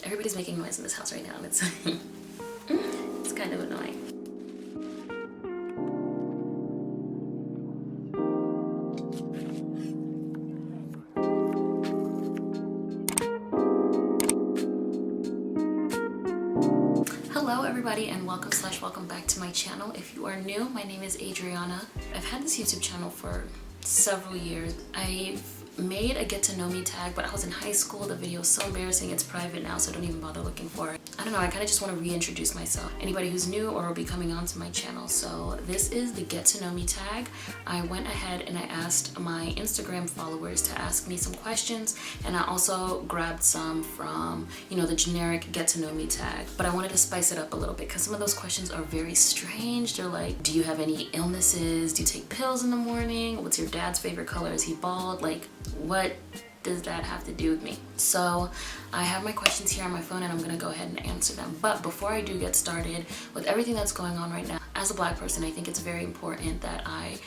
Everybody's making noise in this house right now, and it's it's kind of annoying. Hello everybody, and welcome back to my channel. If you are new, my name is Adriana. I've had this YouTube channel for several years. I've made a get to know me tag, but I was in high school. The video is so embarrassing, it's private now, so don't even bother looking for it. I don't know, I kind of just want to reintroduce myself. Anybody who's new or will be coming onto my channel. So this is the get to know me tag. I went ahead and I asked my Instagram followers to ask me some questions, and I also grabbed some from, you know, the generic get to know me tag. But I wanted to spice it up a little bit because some of those questions are very strange. They're like, do you have any illnesses? Do you take pills in the morning? What's your dad's favorite color? Is he bald? Like, what does that have to do with me? So I have my questions here on my phone and I'm gonna go ahead and answer them. But before I do get started with everything that's going on right now, as a Black person, I think it's very important that I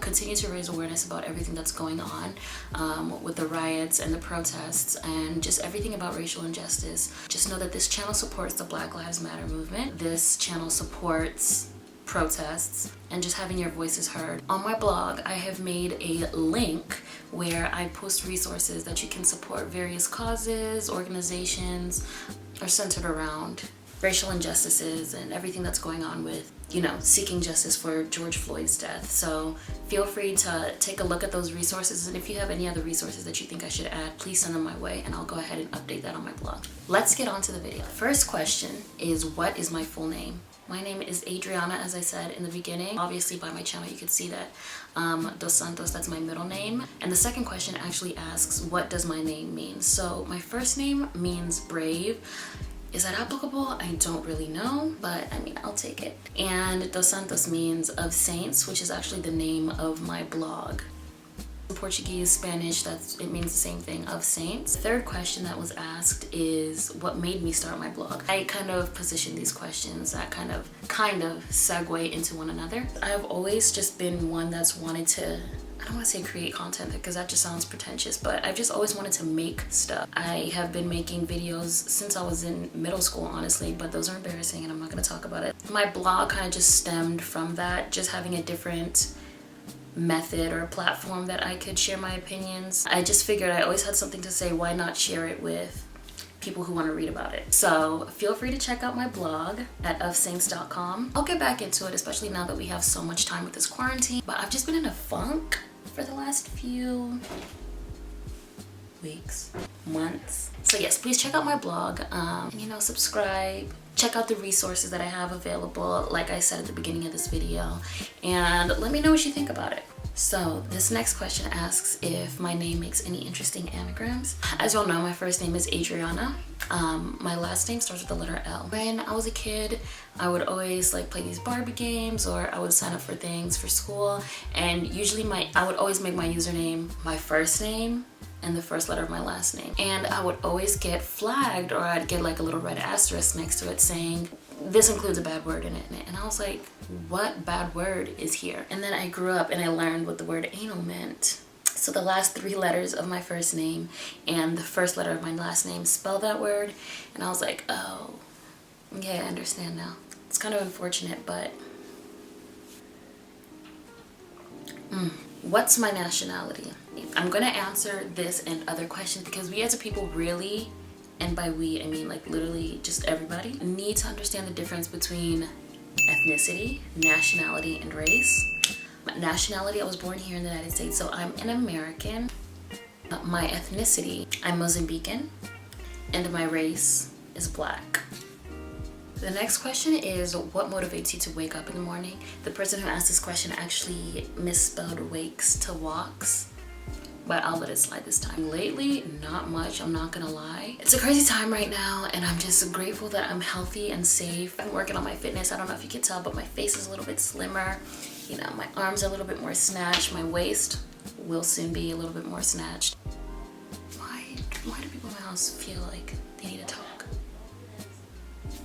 continue to raise awareness about everything that's going on with the riots and the protests and just everything about racial injustice. Just know that this channel supports the Black Lives Matter movement. This channel supports protests and just having your voices heard. On my blog, I have made a link where I post resources that you can support various causes, organizations, are centered around racial injustices and everything that's going on with, you know, seeking justice for George Floyd's death. So feel free to take a look at those resources, and if you have any other resources that you think I should add, please send them my way and I'll go ahead and update that on my blog. Let's get on to the video. First question is, what is my full name? My name is Adriana, as I said in the beginning. Obviously by my channel you could see that DosSantos, that's my middle name. And the second question actually asks, what does my name mean? So my first name means brave. Is that applicable? I don't really know, but I mean, I'll take it. And DosSantos means of saints, which is actually the name of my blog. In Portuguese, Spanish, it means the same thing, of saints. The third question that was asked is what made me start my blog. I kind of position these questions that kind of segue into one another. I've always just been one that's wanted to, I don't want to say create content because that just sounds pretentious, but I've just always wanted to make stuff. I have been making videos since I was in middle school, honestly, but those are embarrassing and I'm not going to talk about it. My blog kind of just stemmed from that, just having a different method or a platform that I could share my opinions. I just figured I always had something to say, why not share it with people who want to read about it? So feel free to check out my blog at ofsaints.com. I'll get back into it, especially now that we have so much time with this quarantine, but I've just been in a funk for the last few weeks, months. So yes, please check out my blog, you know, subscribe, check out the resources that I have available, like I said at the beginning of this video, and let me know what you think about it. So this next question asks if my name makes any interesting anagrams. As you all know, my first name is Adriana. My last name starts with the letter L. When I was a kid, I would always like play these Barbie games, or I would sign up for things for school, and usually I would always make my username my first name and the first letter of my last name. And I would always get flagged, or I'd get like a little red asterisk next to it saying, this includes a bad word in it. And I was like, what bad word is here? And then I grew up and I learned what the word anal meant. So the last three letters of my first name and the first letter of my last name spell that word. And I was like, oh, okay, I understand now. It's kind of unfortunate, but what's my nationality? I'm gonna answer this and other questions because we as a people really, and by we I mean like literally just everybody, need to understand the difference between ethnicity, nationality, and race. Nationality, I was born here in the United States, so I'm an American. My ethnicity, I'm Mozambican, and my race is Black. The next question is, what motivates you to wake up in the morning? The person who asked this question actually misspelled wakes to walks, but I'll let it slide this time. Lately, not much, I'm not gonna lie. It's a crazy time right now, and I'm just grateful that I'm healthy and safe. I'm working on my fitness. I don't know if you can tell, but my face is a little bit slimmer. You know, my arms are a little bit more snatched. My waist will soon be a little bit more snatched. Why do people in my house feel like they need to talk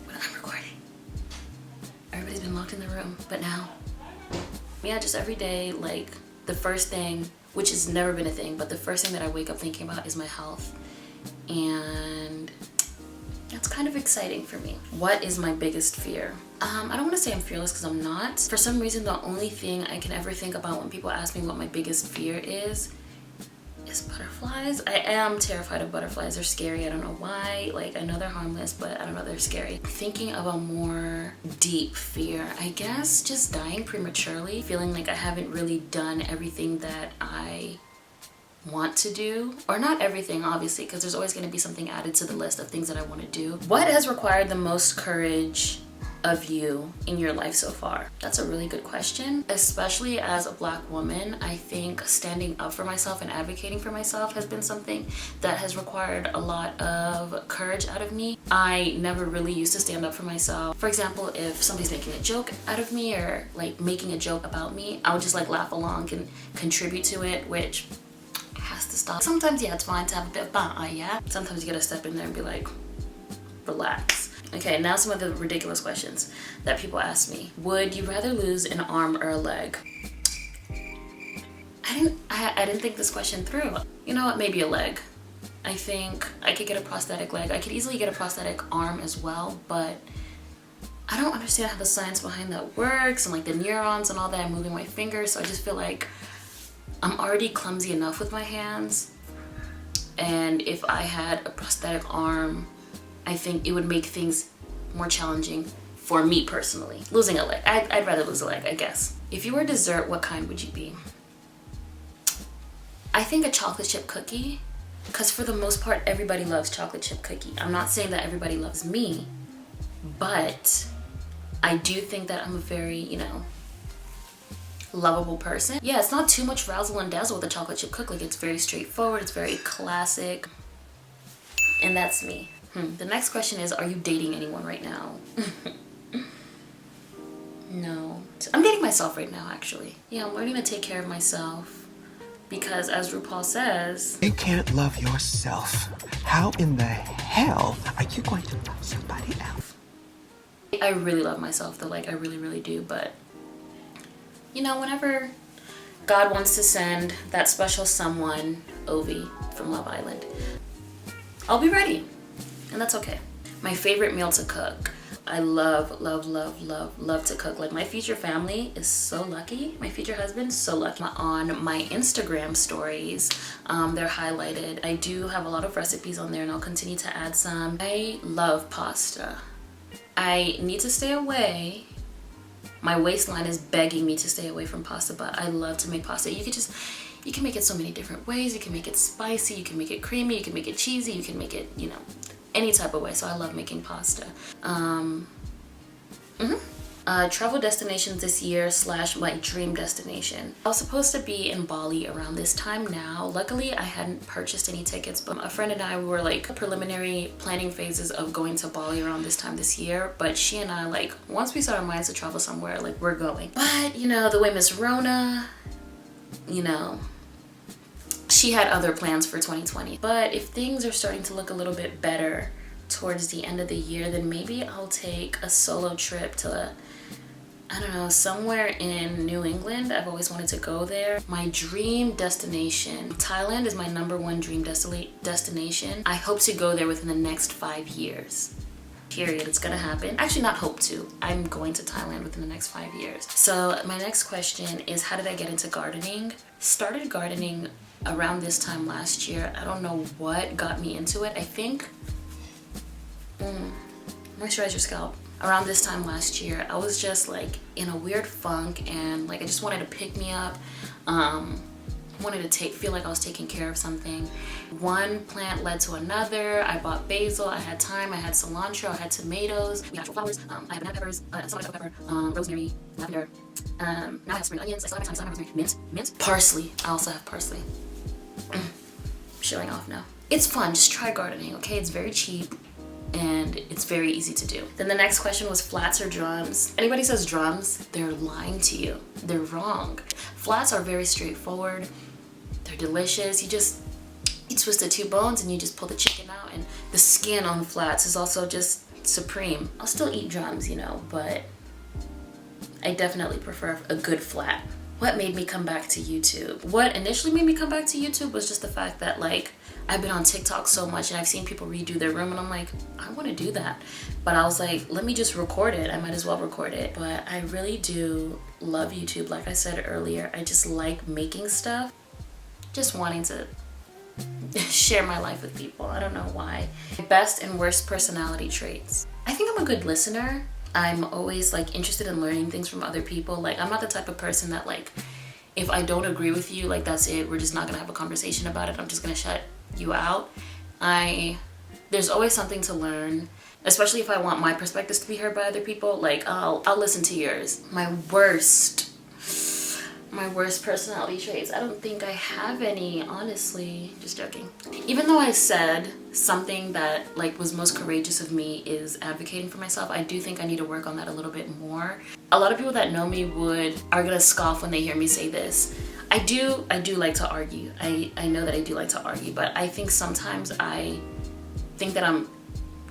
when I'm recording? Everybody's been locked in the room, but now, yeah, just every day, like the first thing, which has never been a thing, but the first thing that I wake up thinking about is my health. And yeah, kind of exciting for me. What is my biggest fear? I don't want to say I'm fearless because I'm not. For some reason, the only thing I can ever think about when people ask me what my biggest fear is butterflies. I am terrified of butterflies. They're scary. I don't know why. Like, I know they're harmless, but I don't know, they're scary. Thinking of a more deep fear, I guess just dying prematurely, feeling like I haven't really done everything that I want to do, or not everything obviously, because there's always going to be something added to the list of things that I want to do. What has required the most courage of you in your life so far? That's a really good question. Especially as a Black woman, I think standing up for myself and advocating for myself has been something that has required a lot of courage out of me. I never really used to stand up for myself. For example, if somebody's making a joke out of me or like making a joke about me, I would just like laugh along and contribute to it, which has to stop. Sometimes, yeah, it's fine to have a bit of yeah. Sometimes you gotta step in there and be like, relax. Okay, now some of the ridiculous questions that people ask me. Would you rather lose an arm or a leg? I didn't think this question through. You know what, maybe a leg. I think I could get a prosthetic leg. I could easily get a prosthetic arm as well, but I don't understand how the science behind that works and like the neurons and all that. I'm moving my fingers, so I just feel like I'm already clumsy enough with my hands. And if I had a prosthetic arm, I think it would make things more challenging for me personally. Losing a leg. I'd rather lose a leg, I guess. If you were a dessert, what kind would you be? I think a chocolate chip cookie, because for the most part, everybody loves chocolate chip cookie. I'm not saying that everybody loves me, but I do think that I'm a very, you know, lovable person. Yeah, it's not too much razzle and dazzle with a chocolate chip cookie. Like, it's very straightforward, it's very classic, and that's me. The next question is, are you dating anyone right now? No. I'm dating myself right now, actually. Yeah, I'm learning to take care of myself because, as RuPaul says, you can't love yourself. How in the hell are you going to love somebody else? I really love myself though, like I really, really do, but you know, whenever God wants to send that special someone, Ovi from Love Island, I'll be ready. And that's okay. My favorite meal to cook. I love, love, love, love, love to cook. Like, my future family is so lucky. My future husband, so lucky. On my Instagram stories, they're highlighted. I do have a lot of recipes on there and I'll continue to add some. I love pasta. I need to stay away. My waistline is begging me to stay away from pasta, but I love to make pasta. You can make it so many different ways. You can make it spicy, you can make it creamy, you can make it cheesy, you can make it, you know, any type of way. So I love making pasta. Travel destinations this year / my dream destination. I was supposed to be in Bali around this time now. Luckily, I hadn't purchased any tickets, but a friend and I were like preliminary planning phases of going to Bali around this time this year. But she and I, like, once we set our minds to travel somewhere, like, we're going. But, you know, the way Miss Rona, you know, she had other plans for 2020. But if things are starting to look a little bit better towards the end of the year, then maybe I'll take a solo trip to, I don't know, somewhere in New England. I've always wanted to go there. My dream destination, Thailand is my #1 dream destination. I hope to go there within the next 5 years. Period. It's gonna happen. Actually, not hope to. I'm going to Thailand within the next 5 years. So my next question is, how did I get into gardening? Started gardening around this time last year. I don't know what got me into it. I think moisturize your scalp. Around this time last year, I was just like in a weird funk and like I just wanted to pick me up. Wanted to feel like I was taking care of something. One plant led to another. I bought basil, I had thyme, I had cilantro, I had tomatoes, natural flowers, I have banana peppers, some pepper, rosemary, lavender. Now I have spring onions, I still have my thyme, rosemary, mint, parsley. I also have parsley. Showing off now. It's fun, just try gardening, okay? It's very cheap and it's very easy to do. Then the next question was flats or drums. Anybody says drums, they're lying to you. They're wrong. Flats are very straightforward. They're delicious. You twist the 2 bones and you just pull the chicken out, and the skin on the flats is also just supreme. I'll still eat drums, you know, but I definitely prefer a good flat. What made me come back to YouTube? What initially made me come back to YouTube was just the fact that, like, I've been on TikTok so much and I've seen people redo their room and I'm like, I want to do that. But I was like, let me just record it. I might as well record it. But I really do love YouTube. Like I said earlier, I just like making stuff. Just wanting to share my life with people. I don't know why. Best and worst personality traits. I think I'm a good listener. I'm always like interested in learning things from other people. Like I'm not the type of person that like, if I don't agree with you, like that's it. We're just not gonna have a conversation about it. I'm just gonna shut you out. There's always something to learn, especially if I want my perspectives to be heard by other people. Like I'll listen to yours. My worst personality traits. I don't think I have any, honestly. Just joking. Even though I said something that like was most courageous of me is advocating for myself, I do think I need to work on that a little bit more. A lot of people that know me are gonna scoff when they hear me say this. I do like to argue. I know that I do like to argue, but I think sometimes I think that I'm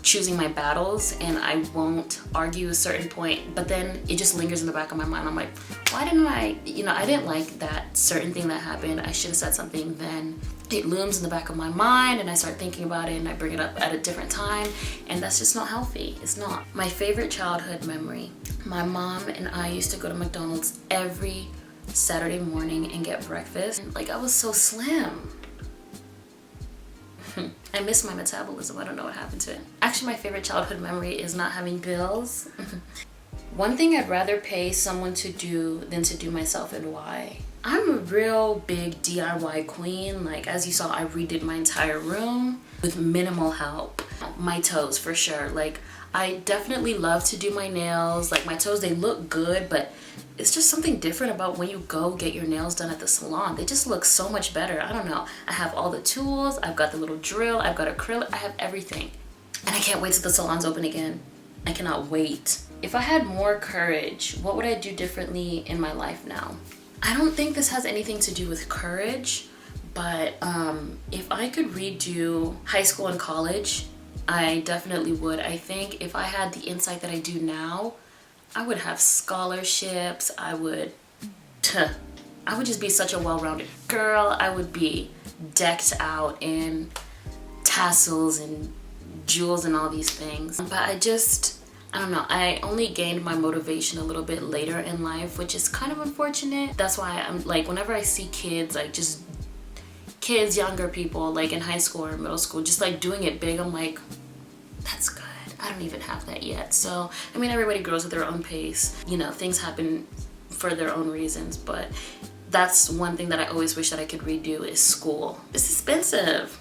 choosing my battles and I won't argue a certain point, but then it just lingers in the back of my mind. I'm like, why didn't I didn't like that certain thing that happened. I should have said something then. It looms in the back of my mind and I start thinking about it and I bring it up at a different time, and that's just not healthy. It's not. My favorite childhood memory. My mom and I used to go to McDonald's every Saturday morning and get breakfast. Like I was so slim. I miss my metabolism. I don't know what happened to it. Actually, my favorite childhood memory is not having bills. One thing I'd rather pay someone to do than to do myself, and why. I'm a real big DIY queen. Like as you saw, I redid my entire room with minimal help. My toes for sure. Like I definitely love to do my nails. Like my toes, they look good, but it's just something different about when you go get your nails done at the salon. They just look so much better. I don't know. I have all the tools. I've got the little drill. I've got acrylic. I have everything. And I can't wait till the salons open again. I cannot wait. If I had more courage, what would I do differently in my life now? I don't think this has anything to do with courage, but if I could redo high school and college, I definitely would. I think if I had the insight that I do now, I would have scholarships. I would just be such a well-rounded girl. I would be decked out in tassels and jewels and all these things. But I don't know. I only gained my motivation a little bit later in life, which is kind of unfortunate. That's why I'm like, whenever I see kids, like just kids, younger people, like in high school or middle school, just like doing it big, I'm like, that's good. I don't even have that yet. So, I mean, everybody grows at their own pace. You know, things happen for their own reasons, but that's one thing that I always wish that I could redo is school. It's expensive,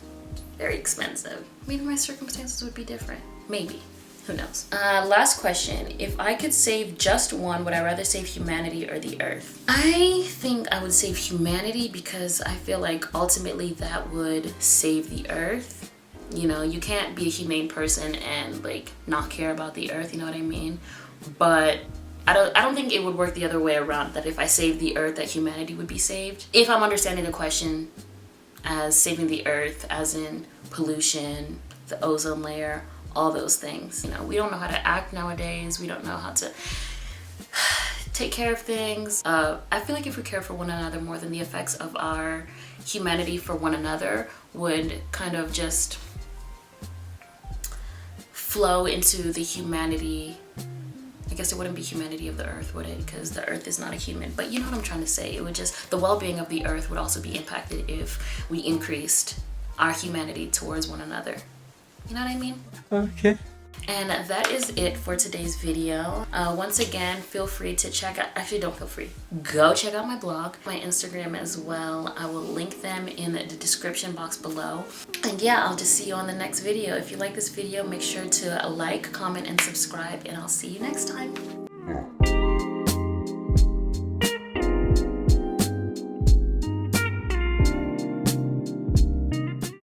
very expensive. Maybe my circumstances would be different. Maybe, who knows? Last question. If I could save just one, would I rather save humanity or the earth? I think I would save humanity because I feel like ultimately that would save the earth. You know, you can't be a humane person and like not care about the earth, you know what I mean? But I don't think it would work the other way around, that if I save the earth that humanity would be saved. If I'm understanding the question as saving the earth as in pollution, the ozone layer, all those things. You know, we don't know how to act nowadays. We don't know how to take care of things. I feel like if we care for one another more, than the effects of our humanity for one another would kind of just flow into the humanity. I guess it wouldn't be humanity of the earth, would it? Because the earth is not a human. But you know what I'm trying to say. It would just, the well-being of the earth would also be impacted if we increased our humanity towards one another. You know what I mean? Okay. And that is it for today's video. Once again, feel free to check out, actually don't feel free, go check out my blog, my Instagram as well. I will link them in the description box below. And yeah, I'll just see you on the next video. If you like this video, make sure to like, comment, and subscribe, and I'll see you next time.